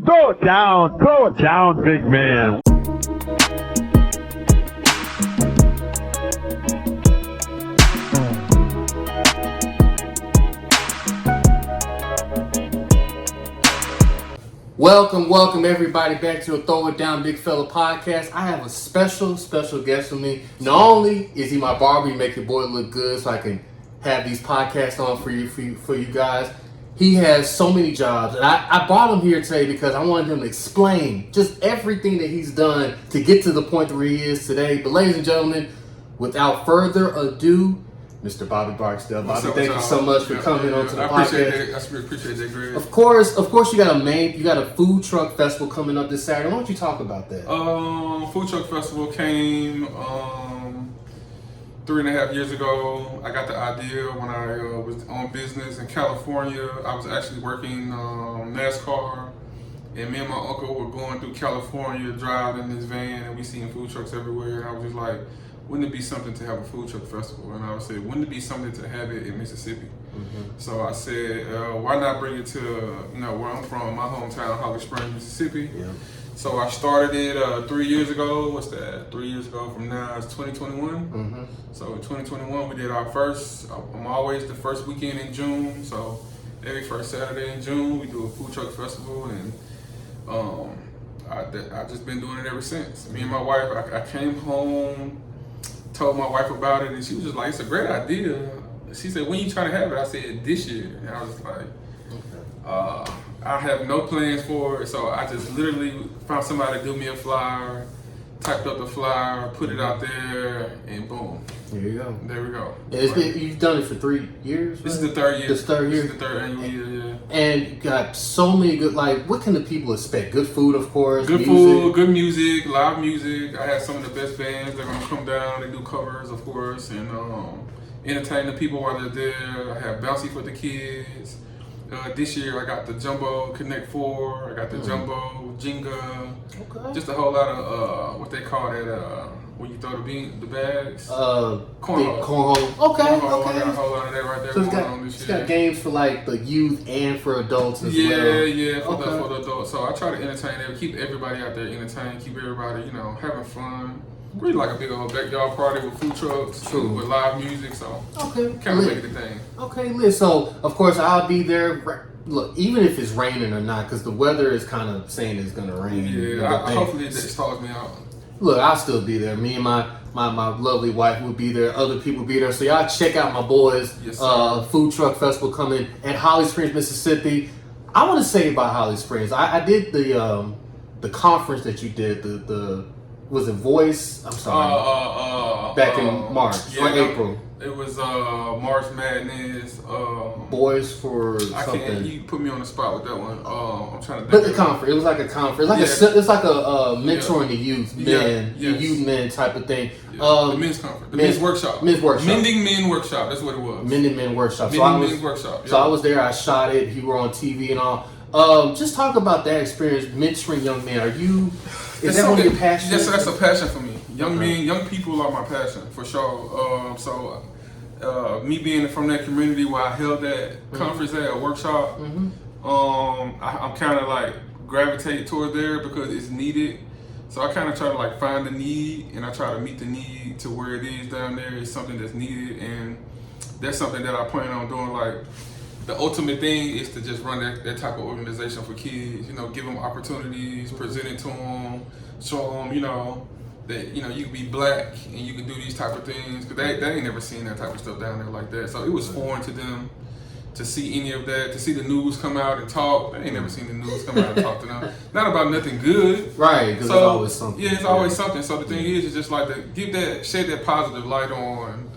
Throw it down, big man. Welcome everybody back to the Throw It Down Big Fella podcast. I have a special guest with me. Not only is he my barber, he make your boy look good so I can have these podcasts on for you guys. He has so many jobs, and I brought him here today because I wanted him to explain just everything that he's done to get to the point where he is today. But ladies and gentlemen, without further ado, Mr. Bobby Barksdale. Bobby, thank you so much for coming onto the podcast. I appreciate that, Greg. Of course, you got a food truck festival coming up this Saturday. Why don't you talk about that? Food truck festival came 3.5 years ago. I got the idea when I was on business in California. I was actually working NASCAR, and me and my uncle were going through California, driving in this van, and we seen food trucks everywhere. And I was just like, wouldn't it be something to have a food truck festival? And I would say, wouldn't it be something to have it in Mississippi? Mm-hmm. So I said, why not bring it to where I'm from, my hometown, Holly Springs, Mississippi. Yeah. So I started it 3 years ago. What's that? 3 years ago from now, it's 2021. Mm-hmm. So in 2021, we did our first, I'm always the first weekend in June. So every first Saturday in June, we do a food truck festival. And I've just been doing it ever since. Me and my wife, I came home, told my wife about it, and she was just like, it's a great idea. She said, when you trying to have it? I said, this year. And I was like, okay. I have no plans for it, so I just literally found somebody to do me a flyer, typed up the flyer, put it out there, and boom. There you go. There we go. You've done it for 3 years, right? This is the third year. This is the third annual year, yeah. And you got so many good, what can the people expect? Good food, of course. Good food, good music, live music. I have some of the best bands. They're going to come down. They do covers, of course, and entertain the people while they're there. I have Bouncy for the kids. This year I got the Jumbo Connect 4. I got the Jumbo Jenga. Okay. Just a whole lot of what they call that when you throw the bags. Cornhole. Okay. Cornhole. I got a whole lot of that right there. So it's got games for the youth and for adults as well. Yeah, for the adults. So I try to entertain them, keep everybody out there entertained, keep everybody having fun. Really like a big old backyard party with food trucks, with live music, so kind of make it a thing. Okay, Liz. So, of course, I'll be there. Look, even if it's raining or not, because the weather is kind of saying it's going to rain. Yeah, hopefully it stalls me out. Look, I'll still be there. Me and my lovely wife will be there. Other people will be there. So y'all check out my boys' food truck festival coming at Holly Springs, Mississippi. I want to say about Holly Springs. I did the conference that you did, was it Voice? I'm sorry. Back in March or April. It was March Madness. Boys for something. You put me on the spot with that one. I'm trying to. But the conference. It was like a conference. It's like a mentoring the youth men, youth men type of thing. The men's conference. The men's workshop. Mending Men Workshop. That's what it was. Mending Men Workshop. Men's Workshop. Yeah. So I was there. I shot it. You were on TV and all. Just talk about that experience mentoring young men. Is that one of your passions? Yes, that's a passion for me. Young men, young people are my passion for sure. Me being from that community where I held that conference at a workshop, I'm kind of gravitated toward there because it's needed. So I kind of try to find the need, and I try to meet the need to where it is down there. It's something that's needed, and that's something that I plan on doing. The ultimate thing is to just run that type of organization for kids, give them opportunities, present it to them, show them, that, you can be black and you can do these type of things. Because they ain't never seen that type of stuff down there like that. So it was foreign to them to see any of that, to see the news come out and talk. They ain't never seen the news come out and talk to them. Not about nothing good. Right, because there's always something. Yeah, it's always something. So the thing is just to shed that positive light on,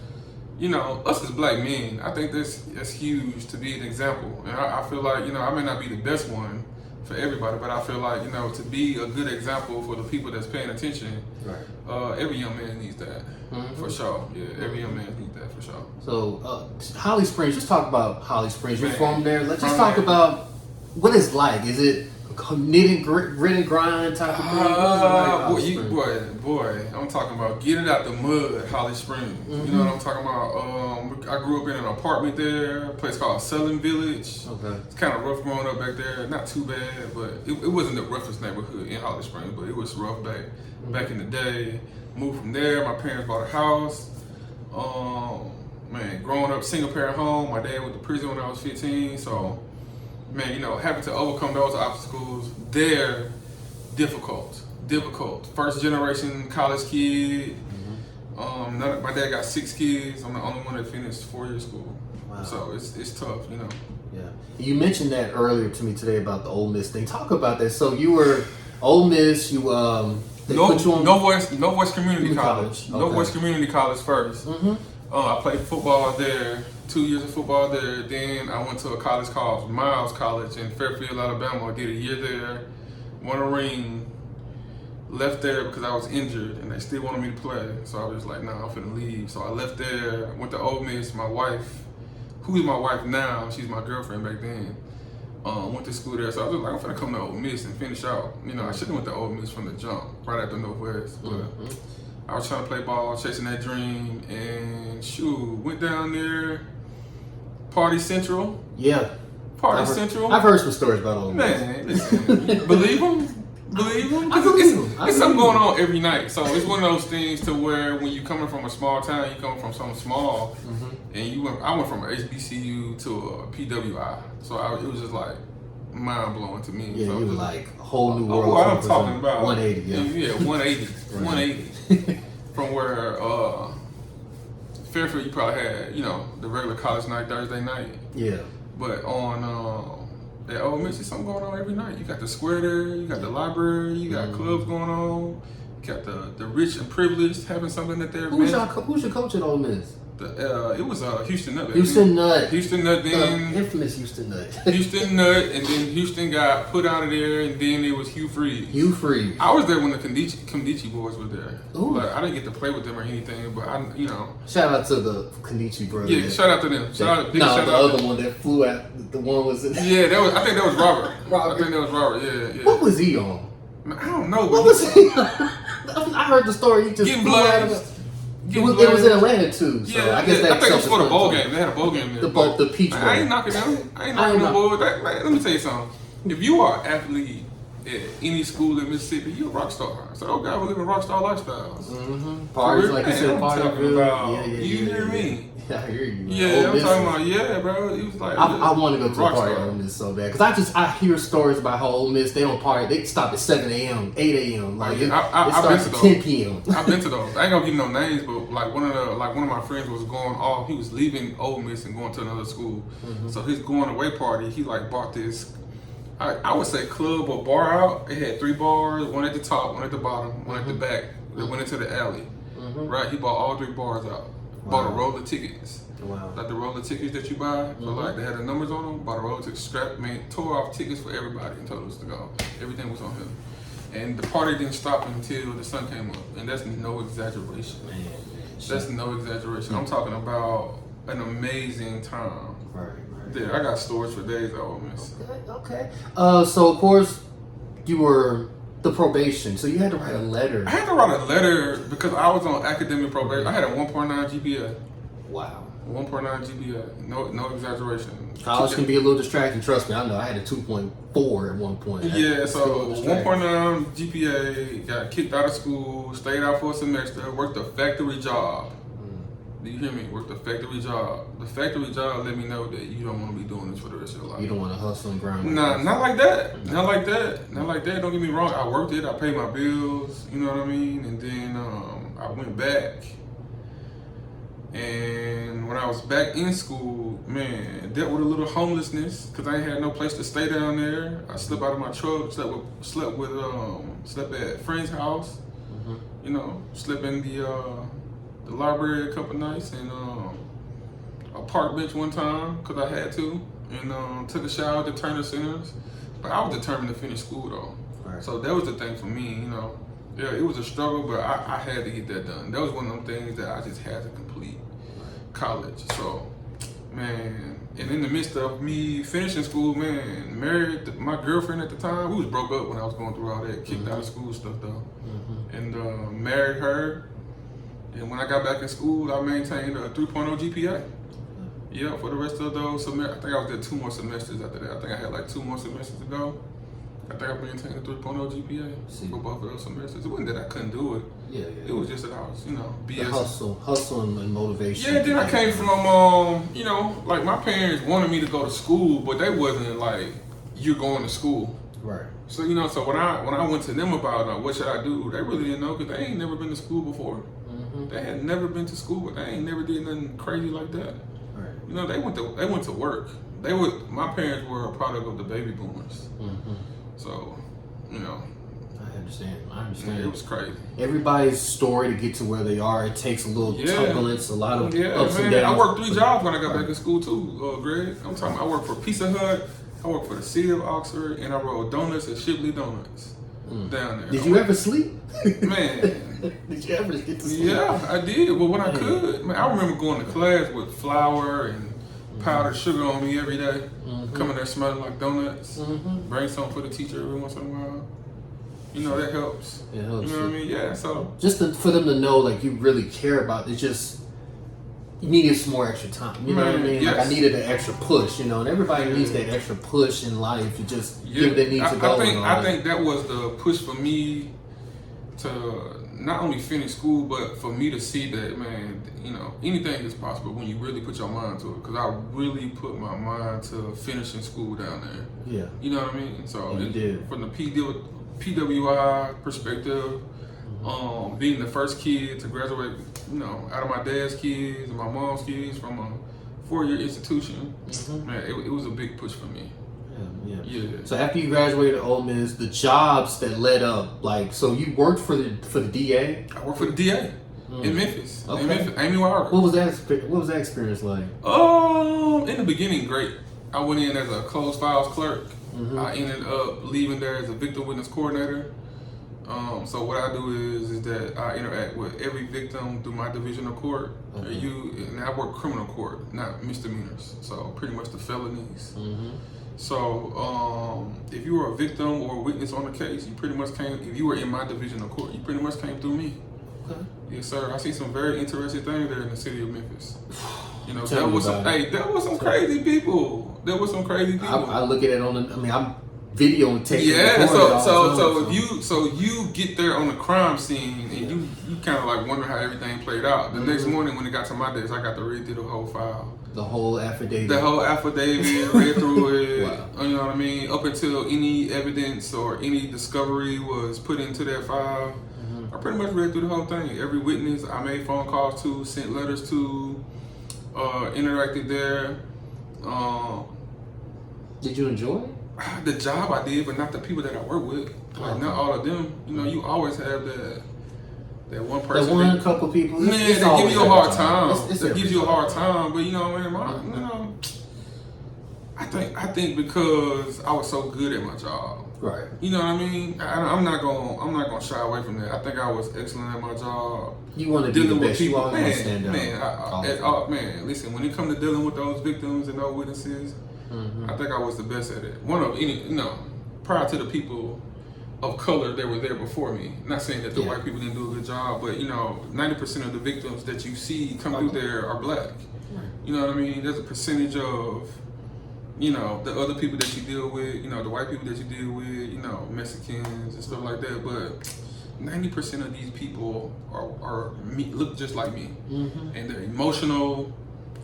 us as black men. I think that's huge to be an example. And I feel like, I may not be the best one for everybody, but I feel like, to be a good example for the people that's paying attention, right. Every young man needs that, for sure. Yeah, every young man needs that, for sure. So, Holly Springs, let's talk about Holly Springs. You're from there. Let's just talk about what it's like. Is it grit and grind type of thing? What was it like, boy, I'm talking about get it out the mud, Holly Springs. You know what I'm talking about? I grew up in an apartment there, a place called Southern Village. Okay. It's kind of rough growing up back there. Not too bad, but it wasn't the roughest neighborhood in Holly Springs, but it was rough back in the day. Moved from there. My parents bought a house. Man, growing up single parent home. My dad went to prison when I was 15, so. Man, you know, having to overcome those obstacles, they're difficult. First generation college kid. My dad got 6 kids. I'm the only one that finished 4-year school. Wow. So it's tough, you know. Yeah. You mentioned that earlier to me today about the Ole Miss thing. Talk about that. So you were Ole Miss. You they put you on No Voice Community College. Okay. No Voice Community College first. I played football there. 2 years of football there. Then I went to a college called Miles College in Fairfield, Alabama. I did a year there, won a ring, left there because I was injured and they still wanted me to play. So I was like, nah, I'm finna leave. So I left there, went to Ole Miss. My wife, who's my wife now, she's my girlfriend back then, went to school there. So I was like, I'm finna come to Ole Miss and finish out. You know, I should have went to Ole Miss from the jump, right after Northwest. But I was trying to play ball, chasing that dream, and went down there. Party Central. Yeah. Central. I've heard some stories about Ole Miss. Man, listen, believe them? I believe them. It's something going on every night. So it's one of those things to where when you coming from a small town, you coming from something small, and I went from an HBCU to a PWI. So it was just like mind blowing to me. Yeah, so you were like a whole new world. What I'm talking about. 180. Yeah, 180. 180. From where Fairfield, you probably had, you know, the regular college night, Thursday night. Yeah. But on at Ole Miss, there's something going on every night. You got the square there, you got the library, you got clubs going on, you got the rich and privileged having something that they're Who's your coach at Ole Miss? It was Houston Nutt. Houston Nutt. Houston Nutt, then infamous Houston Nutt. Houston Nutt, and then Houston got put out of there, and then it was Hugh Freeze. I was there when the Kandichi boys were there. Ooh. Like, I didn't get to play with them or anything, but you know. Shout out to the Kandichi brothers. Yeah, shout out to them. The other one that flew out. The one was. Yeah, I think that was Robert. I think that was Robert. Yeah. What was he on? I don't know. What was he? I heard the story. He just getting flew out of it. It was in Atlanta too. So yeah, I guess I think it was for the bowl game. They had a bowl game there. The Peach Bowl. I ain't knocking them. I ain't knocking them boys. Let me tell you something. If you are an athlete at any school in Mississippi, you're a rock star. So those guys were living rock star lifestyles. Parties, like you said, parties. You hear me? Yeah, I hear you. Yeah, I'm talking about, bro. He was like, I want to go to a party at Ole Miss so bad. Because I hear stories about how Ole Miss, they don't party. They stop at 7 a.m., 8 a.m. Like, it starts at 10 p.m. I've been to those. I ain't gonna give no names, but like one of my friends was going off. He was leaving Ole Miss and going to another school. So his going away party, he like bought this, I would say club or bar out. It had 3 bars, one at the top, one at the bottom, one at the back. That went into the alley. Right? He bought all 3 bars out. Bought a roll of tickets. Wow. Like the roll of tickets that you buy, so like they had the numbers on them. Bought a roll of tickets, tore off tickets for everybody and told us to go. Everything was on him. And the party didn't stop until the sun came up. And that's no exaggeration. That's no exaggeration. I'm talking about an amazing time. Right. There, I got stories for days at Ole Miss. Okay. So of course you were the probation, so you had to write a letter. I had to write a letter because I was on academic probation. I had a 1.9 GPA. Wow. 1.9 GPA. No exaggeration. College can be a little distracting. Trust me, I know. I had a 2.4 at one point. Yeah, so 1.9 GPA. Got kicked out of school. Stayed out for a semester. Worked a factory job. Do you hear me? Worked a factory job. The factory job let me know that you don't want to be doing this for the rest of your life. You don't want to hustle and grind. Nah, not like that. Not like that. Not like that. Don't get me wrong. I worked it. I paid my bills. You know what I mean? And then I went back. And when I was back in school, man, dealt with a little homelessness because I ain't had no place to stay down there. I slept out of my truck. Slept at a friend's house. You know, slept in the library a couple nights and a park bench one time because I had to, and took a shower at the Turner Centers. But I was determined to finish school though. Right. So that was the thing for me, you know. Yeah, it was a struggle, but I had to get that done. That was one of them things that I just had to complete college. So, man, And in the midst of me finishing school, man, married my girlfriend at the time. We was broke up when I was going through all that, kicked out of school stuff though. And married her. And when I got back in school, I maintained a 3.0 GPA. Yeah, for the rest of those semesters. I think I was there 2 more semesters after that. I think I had like 2 more semesters to go. I think I maintained a 3.0 GPA for both of those semesters. It wasn't that I couldn't do it. Yeah. It was just that I was, BS. The hustle and motivation. Yeah, then I came from, like my parents wanted me to go to school, but they wasn't like, you're going to school. Right. So, so when I went to them about what should I do, they really didn't know because they ain't never been to school before. They had never been to school, but they ain't never did nothing crazy like that. Right. They went to work. My parents were a product of the baby boomers. So, I understand. Yeah, it was crazy. Everybody's story to get to where they are, it takes a little turbulence, a lot of ups and downs. I worked 3 jobs when I got back in school too, Greg. I'm talking. I worked for Pizza Hut, I worked for the City of Oxford, and I rolled donuts at Shipley Donuts down there. Did you ever sleep? Man. Did you ever get to sleep? Yeah, I did. But when I could, man, I remember going to class with flour and powdered sugar on me every day. Coming there smelling like donuts. Bring something for the teacher every once in a while. That helps. It helps. You know what I mean? Yeah. So just for them to know, like, you really care about it. Just you needed some more extra time. You know what I mean? Yes. Like, I needed an extra push. And everybody needs that extra push in life to just give what they need to go. I think that was the push for me to not only finish school, but for me to see that, man, anything is possible when you really put your mind to it. Because I really put my mind to finishing school down there. Yeah. You know what I mean? So you did. From the PWI perspective, being the first kid to graduate, out of my dad's kids and my mom's kids from a 4-year institution, man, it was a big push for me. Yeah. So after you graduated Ole Miss, the jobs that led up, like, so you worked for the DA? I worked for the DA in Memphis. Okay. In Memphis, Amy Wilder. What was that experience like? In the beginning, great. I went in as a closed files clerk. I ended up leaving there as a victim witness coordinator. So what I do is that I interact with every victim through my division of court. And I work criminal court, not misdemeanors. So pretty much the felonies. So if you were a victim or a witness on the case, you pretty much came. If you were in my division of court, you pretty much came through me. Okay. Yes, sir. I see some very interesting things there in the city of Memphis. There was some crazy people. There was some crazy people. I look at it I'm video and tape. Yeah, so you get there on the crime scene and you kind of like wonder how everything played out. The next morning when it got to my desk, I got to read through the whole file. The whole affidavit. Read through it. Wow. You know what I mean? Up until any evidence or any discovery was put into that file, I pretty much read through the whole thing. Every witness I made phone calls to, sent letters to, interacted there. Did you enjoy it? The job I did, but not the people that I work with. Like, not all of them. You always have that one person. That one couple people. Man, they give you a hard time. They give you a hard time, but I think because I was so good at my job. Right. You know what I mean? I'm not gonna shy away from that. I think I was excellent at my job. You want to be the best. You always want to stand out. Man, listen. When it comes to dealing with those victims and those witnesses, I think I was the best at it. One of prior to the people of color that were there before me. Not saying that the white people didn't do a good job, but 90% of the victims that you see come through there are black. Right. You know what I mean? There's a percentage of the other people that you deal with, the white people that you deal with, Mexicans and stuff like that. But 90% of these people look just like me, and they're emotional.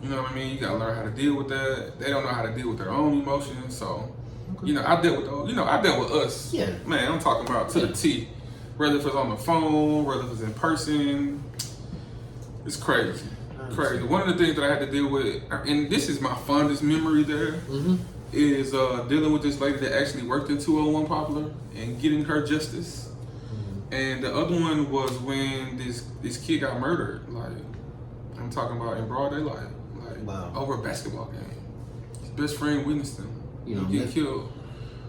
You know what I mean? You gotta learn how to deal with that. They don't know how to deal with their own emotions. So, I dealt with those. I dealt with us. Yeah. Man, I'm talking about to the T. Whether if it's on the phone, whether if it's in person, it's crazy. Crazy. One of the things that I had to deal with, and this is my fondest memory there, is dealing with this lady that actually worked in 201 Poplar and getting her justice. And the other one was when this kid got murdered. Like, I'm talking about in broad daylight. Over a basketball game. His best friend witnessed him. Get killed.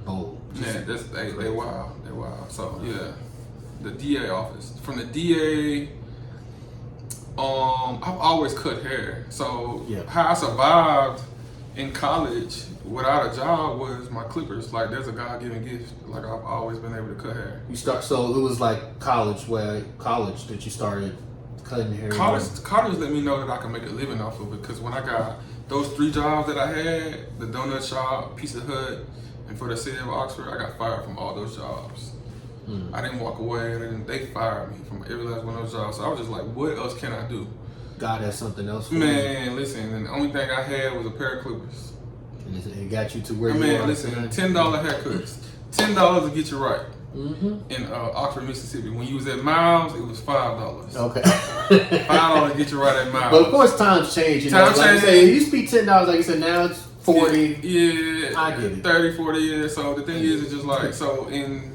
Oh. Yeah, they wild. They wild. So yeah. The DA office. From the DA, I've always cut hair. So how I survived in college, without a job, was my clippers. Like, there's a God-given gift. Like, I've always been able to cut hair. So it was like college that you started cutting hair. College let me know that I can make a living off of it, because when I got those 3 jobs that I had, the donut shop, Pizza Hut, and for the city of Oxford, I got fired from all those jobs. I didn't walk away, and they fired me from every last one of those jobs. So I was just like, what else can I do? God has something else for Man, listen, and the only thing I had was a pair of clippers. And it got you to where you are. Man, listen, $10 haircuts. $10 to get you right. Mm-hmm. In Oxford, Mississippi. When you was at Miles, it was $5. Okay. $5 to get you right at Miles. But of course, times change. Times like change. It used to be $10, like you said. Now it's 40. Yeah, I get it. 30, 40 years. So the thing is, it's just like, so in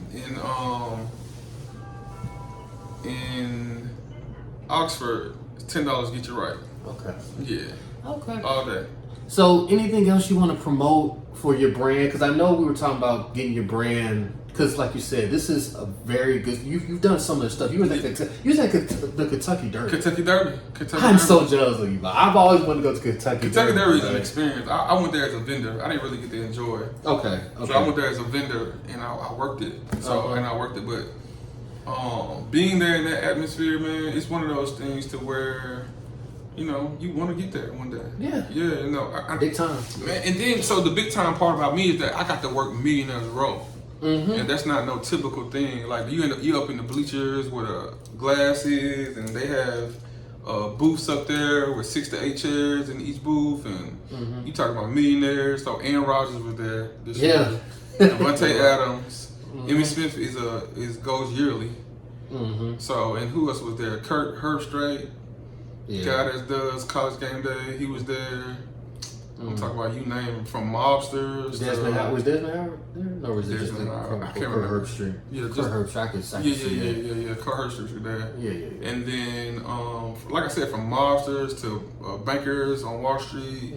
Oxford, $10 get you right. Okay. Yeah. Okay. All day. So anything else you want to promote for your brand? Because I know we were talking about getting your brand. Because like you said, this is a very good. You've done some of the stuff. You was at the Kentucky Derby. Kentucky Derby. I'm so jealous of you, but I've always wanted to go to Kentucky. Kentucky Derby is an experience. I went there as a vendor. I didn't really get to enjoy it. Okay. So I went there as a vendor, and I worked it. But being there in that atmosphere, man, it's one of those things to where, you know, you want to get there one day. Yeah. Yeah, you know. Big time. Man, and then, so the big time part about me is that I got to work Millionaires Row. Mm-hmm. And that's not no typical thing. Like, you up in the bleachers with glasses, and they have booths up there with 6 to 8 chairs in each booth, and you talk about millionaires. So Aaron Rodgers was there this year. Devontae Adams, Emmitt Smith goes yearly. So, and who else was there? Kurt Herbstreit, guy that does College Game Day. He was there. I'm talking about, you name him, from mobsters. Was Desmond Howard there? No, was it Desmond Howard? I can't Kurt remember. Herbstreit? Yeah, Kurt Herbstreit. I could see that. Yeah. Kurt Herbstreit was there. Yeah. And then, like I said, from mobsters to bankers on Wall Street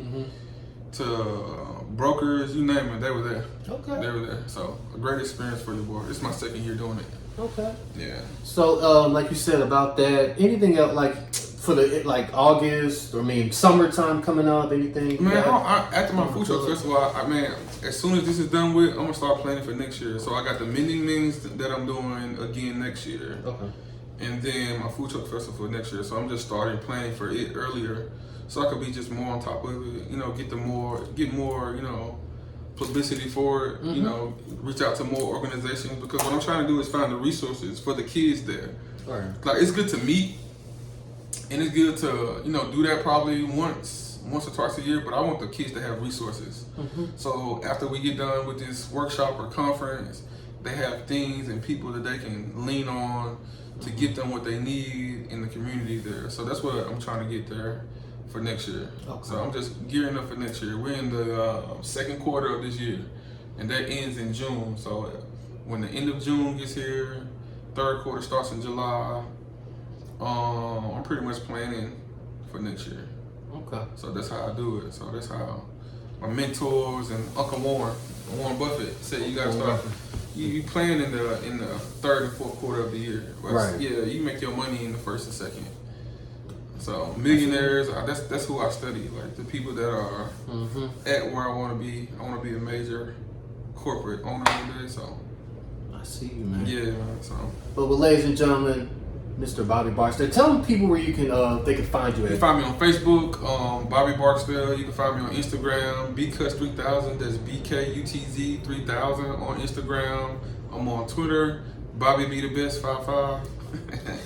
to brokers, you name it, they were there. Okay. They were there. So, a great experience for you, boy. It's my 2nd year doing it. Okay. Yeah. So, like you said about that, anything else, like, for the August, summertime coming up, anything? Man, after my food truck festival, as soon as this is done with, I'm gonna start planning for next year. So I got the mending mings that I'm doing again next year. Okay. And then my food truck festival for next year. So I'm just starting planning for it earlier, so I could be just more on top of it. You know, get more, you know, publicity for it. You know, reach out to more organizations, because what I'm trying to do is find the resources for the kids there. Right. Like, it's good to meet. And it's good to, you know, do that probably once or twice a year, but I want the kids to have resources. So after we get done with this workshop or conference, they have things and people that they can lean on to get them what they need in the community there. So that's what I'm trying to get there for next year. Okay. So I'm just gearing up for next year. We're in the 2nd quarter of this year, and that ends in June. So when the end of June gets here, 3rd quarter starts in July. I'm pretty much planning for next year. Okay. So that's how I do it. So that's how my mentors and Uncle Warren Buffett said, you gotta start. You plan in the 3rd and 4th quarter of the year. Right. Yeah, you make your money in the 1st and 2nd. So millionaires, that's who I study. Like, the people that are at where I want to be. I want to be a major corporate owner one day. So I see you, man. Yeah, man. So. But ladies and gentlemen, Mr. Bobby Barksdale. Tell people where they can find you at. You can find me on Facebook, Bobby Barksdale. You can find me on Instagram, BKUTZ3000. That's BKUTZ 3000 on Instagram. I'm on Twitter, Bobby Be The Best 55.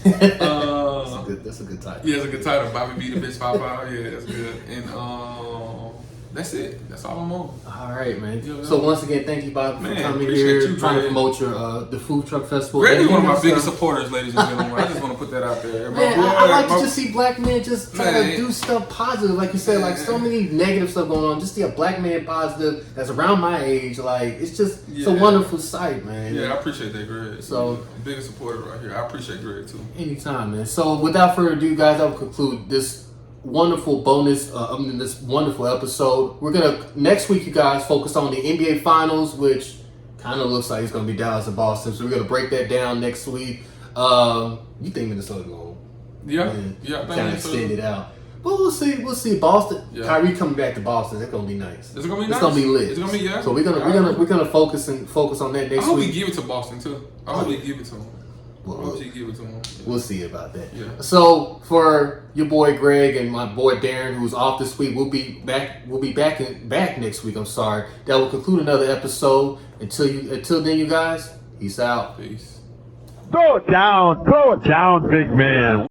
That's a good title. Yeah, it's a good title, Bobby Be The Best 55. Yeah, that's good. And that's it. That's all I'm on. All right, man. Yeah, so once again, thank you, Bob, for coming here, trying to promote your the food truck festival. Greg is one of my biggest supporters, ladies and gentlemen. I just want to put that out there. Man, I like to just see black men just try to do stuff positive. Like you said, like so many negative stuff going on. Just see a black man positive that's around my age. Like, it's just it's a wonderful sight, man. Yeah, I appreciate that, Greg. So, biggest supporter right here. I appreciate Greg too. Anytime, man. So without further ado, guys, I will conclude this wonderful bonus, this wonderful episode. We're gonna next week, you guys, focus on the NBA Finals, which kind of looks like it's gonna be Dallas and Boston. So we're gonna break that down next week. You think Minnesota going? Yeah, kind of extend it out. But we'll see. We'll see. Boston. Yeah. Kyrie coming back to Boston. It's gonna be nice. It's gonna be It's nice. gonna be lit. It's gonna be So we're gonna focus on that I next hope week. we give it to Boston too. I hope we give it to him. Well, I hope you give it to him. We'll see about that. Yeah. So for your boy Greg and my boy Darren, who's off this week, we'll be back. We'll be back next week. I'm sorry. That will conclude another episode. Until then, you guys. Peace out. Peace. Throw it down, big man.